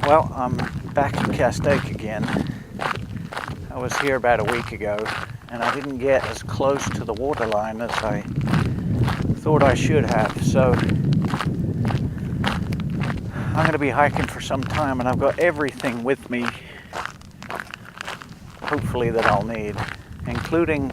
Well, I'm back in Castaic again. I was here about a week ago and I didn't get as close to the waterline as I thought I should have, so I'm going to be hiking for some time and I've got everything with me, hopefully, that I'll need, including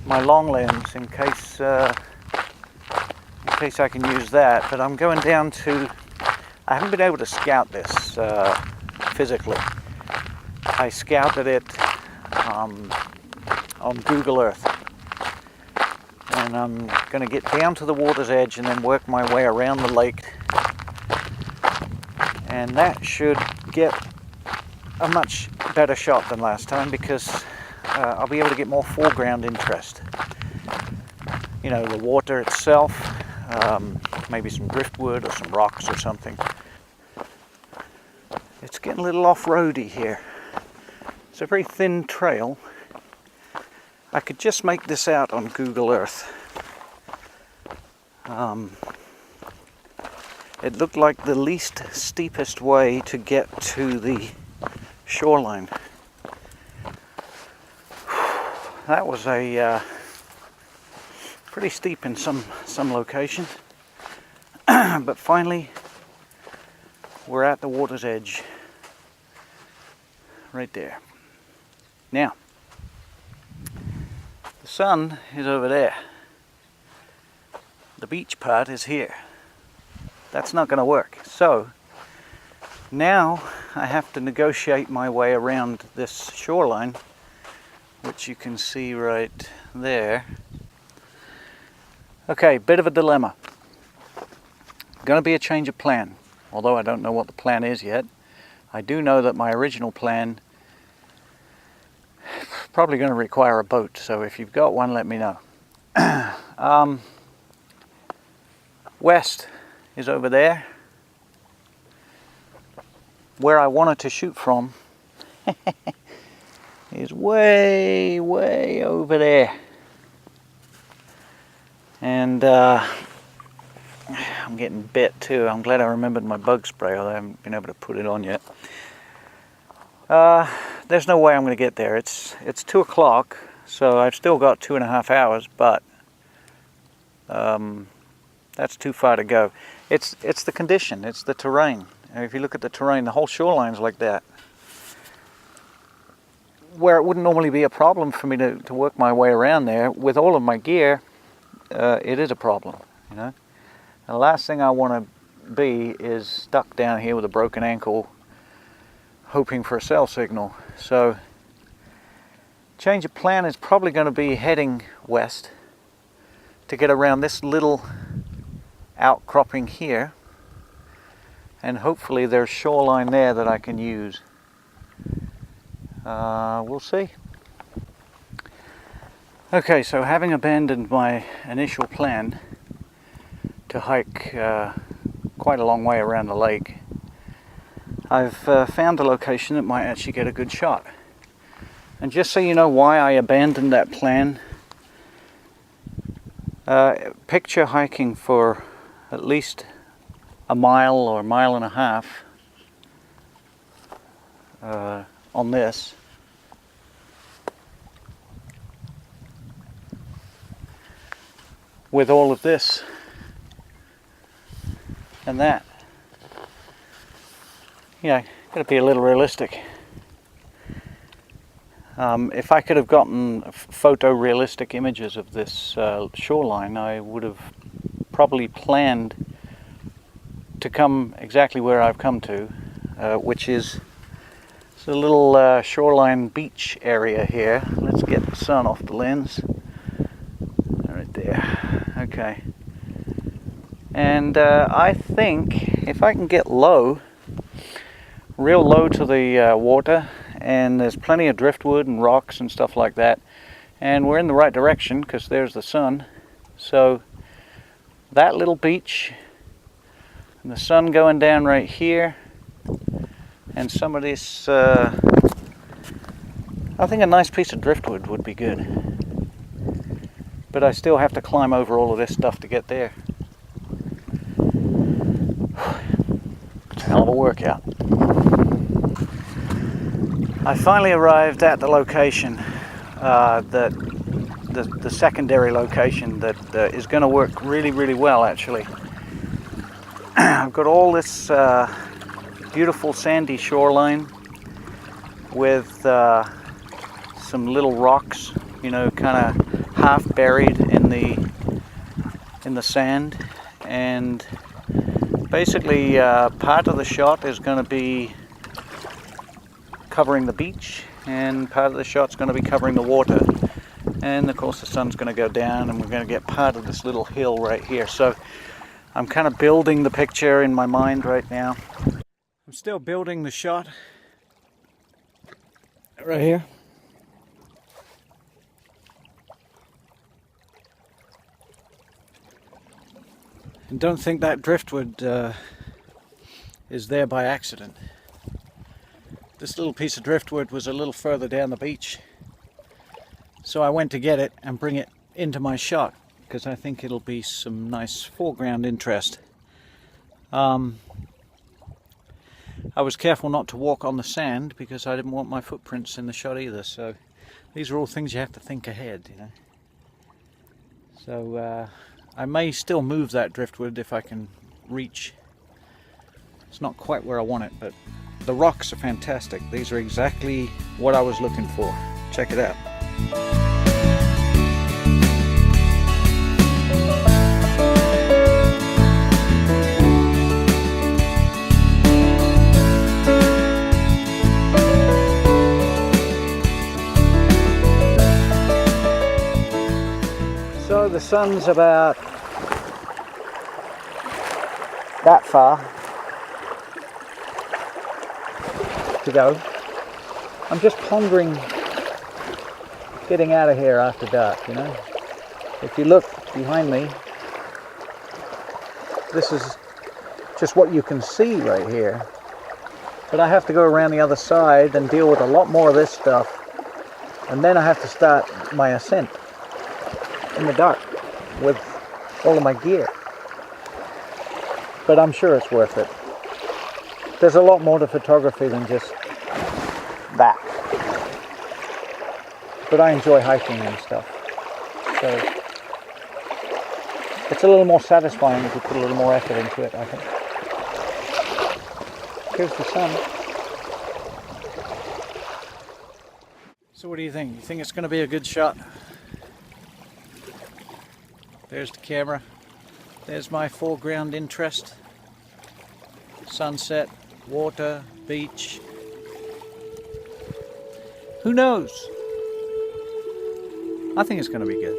my long lens in case I can use that. But I'm going down to, I haven't been able to scout this physically. I scouted it on Google Earth, and I'm going to get down to the water's edge and then work my way around the lake, and that should get a much better shot than last time because I'll be able to get more foreground interest. You know, the water itself, maybe some driftwood or some rocks or something. It's getting a little off-roady here. It's a very thin trail. I could just make this out on Google Earth. It looked like the least steepest way to get to the shoreline. That was a pretty steep in some locations, but finally we're at the water's edge, right there. Now, the sun is over there. The beach part is here. That's not going to work. So now I have to negotiate my way around this shoreline, which you can see right there. Okay, bit of a dilemma. Going to be a change of plan, although I don't know what the plan is yet. I do know that my original plan is probably going to require a boat, so if you've got one, let me know. West is over there. Where I wanted to shoot from is way over there. And I'm getting bit too. I'm glad I remembered my bug spray, although I haven't been able to put it on yet. There's no way I'm going to get there. It's 2 o'clock, so I've still got 2.5 hours, but that's too far to go. It's the condition, it's the terrain. And if you look at the terrain, the whole shoreline's like that. Where it wouldn't normally be a problem for me to work my way around there, with all of my gear, it is a problem, you know. The last thing I want to be is stuck down here with a broken ankle hoping for a cell signal. So change of plan is probably going to be heading west to get around this little outcropping here, and hopefully there's shoreline there that I can use. We'll see. Okay, so having abandoned my initial plan to hike quite a long way around the lake, I've found a location that might actually get a good shot. And just so you know why I abandoned that plan, picture hiking for at least a mile or a mile and a half on this. With all of this and that. Yeah, got to be a little realistic. If I could have gotten photorealistic images of this shoreline, I would have probably planned to come exactly where I've come to, which is a little shoreline beach area here. Let's get the sun off the lens. Right there. Okay. And I think if I can get low, real low to the water, and there's plenty of driftwood and rocks and stuff like that, and we're in the right direction because there's the sun. So that little beach and the sun going down right here, and some of this, I think a nice piece of driftwood would be good. But I still have to climb over all of this stuff to get there. hell of a workout. I finally arrived at the location, the secondary location that is going to work really, really well actually. I've got all this beautiful sandy shoreline with some little rocks, you know, kind of half buried in the sand, and basically part of the shot is going to be covering the beach, and part of the shot's going to be covering the water, and of course the sun's going to go down and we're going to get part of this little hill right here. So I'm kind of building the picture in my mind right now. I'm still building the shot right here. And don't think that driftwood is there by accident. This little piece of driftwood was a little further down the beach, so I went to get it and bring it into my shot because I think it'll be some nice foreground interest. I was careful not to walk on the sand because I didn't want my footprints in the shot either, so these are all things you have to think ahead, you know. So I may still move that driftwood if I can reach. It's not quite where I want it, but the rocks are fantastic. These are exactly what I was looking for. Check it out. So the sun's about that far to go. I'm just pondering getting out of here after dark, you know. If you look behind me, this is just what you can see right here. But I have to go around the other side and deal with a lot more of this stuff, and then I have to start my ascent in the dark with all of my gear. But I'm sure it's worth it. There's a lot more to photography than just that. But I enjoy hiking and stuff. So it's a little more satisfying if you put a little more effort into it, I think. Here's the sun. So what do you think? You think it's going to be a good shot? There's the camera. There's my foreground interest. Sunset, water, beach. Who knows? I think it's going to be good.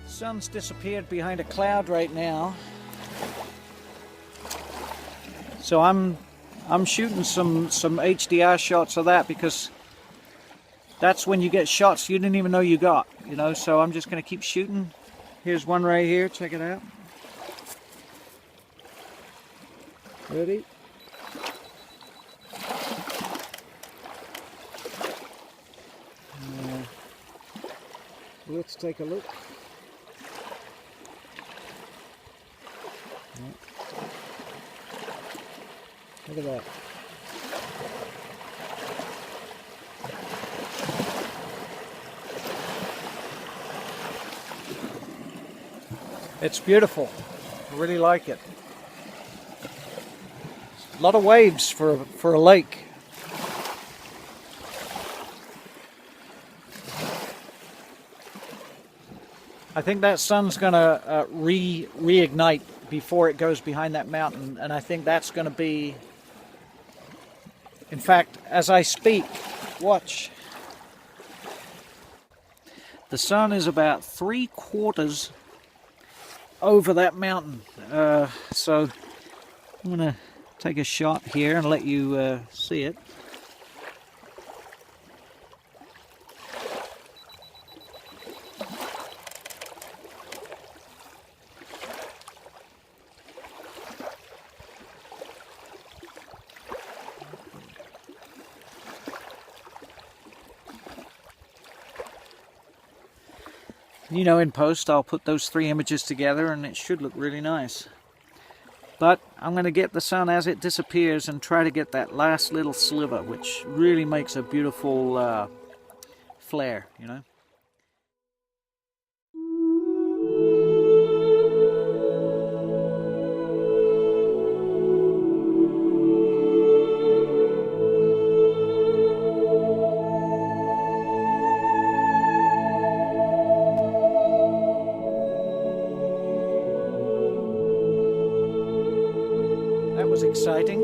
The sun's disappeared behind a cloud right now, so I'm shooting some HDR shots of that, because that's when you get shots you didn't even know you got, you know. So I'm just going to keep shooting. Here's one right here, check it out. Ready? Let's take a look. Look at that. It's beautiful. I really like it. A lot of waves for a lake. I think that sun's going to reignite before it goes behind that mountain, and I think that's going to be, in fact, as I speak, watch. The sun is about 3/4 over that mountain, so I'm going to take a shot here and let you see it. You know, in post I'll put those 3 images together and it should look really nice. But I'm going to get the sun as it disappears and try to get that last little sliver, which really makes a beautiful flare, you know. Exciting.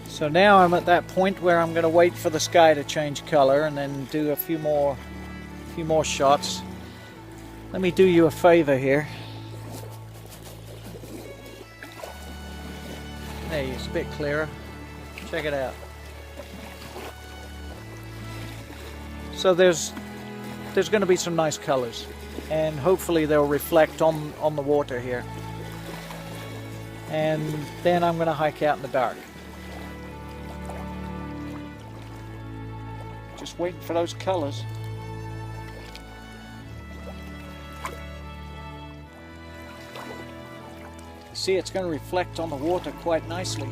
So now I'm at that point where I'm going to wait for the sky to change color and then do a few more shots. Let me do you a favor here. There, it's a bit clearer. Check it out. So there's going to be some nice colors, and hopefully they'll reflect on the water here. And then I'm going to hike out in the dark. Just waiting for those colors. See, it's going to reflect on the water quite nicely.